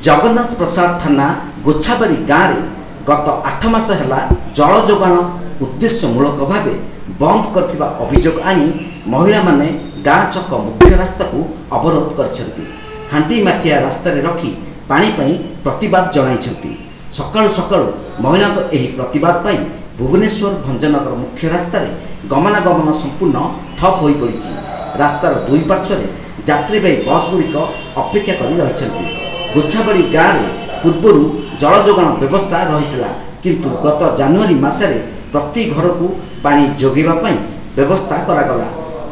जगन्नाथ प्रसाद थाना गोछाबाड़ी गाँव में गत 8 मास है जल जोगाण उद्देश्यमूलक भाव बंद करथिबा अभियोग आनी महिला माने गाँ छक मुख्य रास्ता को अवरोध कर हांडी माठिया रास्ता रखी पानी पई प्रतिवाद जणाइछंती। सकाळु सकाळु महिला एही प्रतिवाद पई भुवनेश्वर भंजनगर मुख्य रास्ता रे गमनागमन संपूर्ण ठप होई पड़िछि। रास्तार दुई पार्श्व यात्रीवाही बस गुड़िक अपेक्षा करी रहिछंती। गोछाबाड़ी गाँव में पूर्व जल जोगाण व्यवस्था रही किंतु गत जनवरी मासरे प्रति घर को पानी जोगेबा पई व्यवस्था करागला।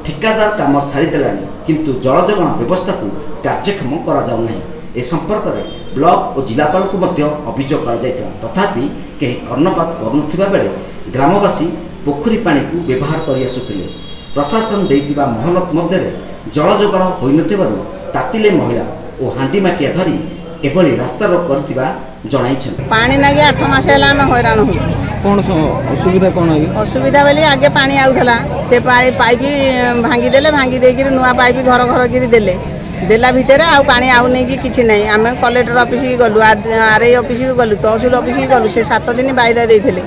ठिकादार काम सारीदेलानी किंतु जल जोगाण व्यवस्था को कार्यक्षम करा जाउ नाही। ए संपर्क में ब्लॉक और जिलापाल को मध्य अभियोग करा जायतिला तथापि केही कर्णपात करुनथिबा बेले ग्रामवासी पोखरी पानी को व्यवहार करि आसुथिले। प्रशासन देइतिबा महलत मध्य जल जोगाण होइनथिबारु तातिले महिला और हांडी माटिया धरी एभली रास्ता रोक करथिबा जणाइछन। पानी नागे 8 मास हैला हम हैरान हो कोन असुविधा कोन है असुविधा बेली आगे पानी आउथला से पाइप भांगी देले भांगी देकिर नुआ पाइप घर घर गिरी देले देला भितर आ पानी आउ नै कि किछि नै। आमे कलेक्टर ऑफिस की गलु आरआई ऑफिस की गलु तहसील ऑफिस की गलु से 7 दिन वायदा देइथिले।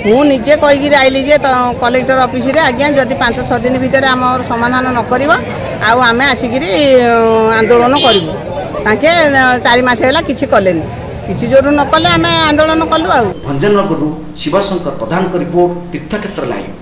मु निजे कहिगिर आइली जे कलेक्टर ऑफिस रे आज्ञा जदि 5-6 दिन भितर हमर समाधान न करबा आ आमे आसिगिरी आंदोलन करिवु। ताके 4 मास हैला किछि कलेनी किछि जोर न कले आमे आंदोलन कलु। आ भंजनगर शिवशंकर प्रधान रिपोर्ट तीर्थक्षेत्र लाइव।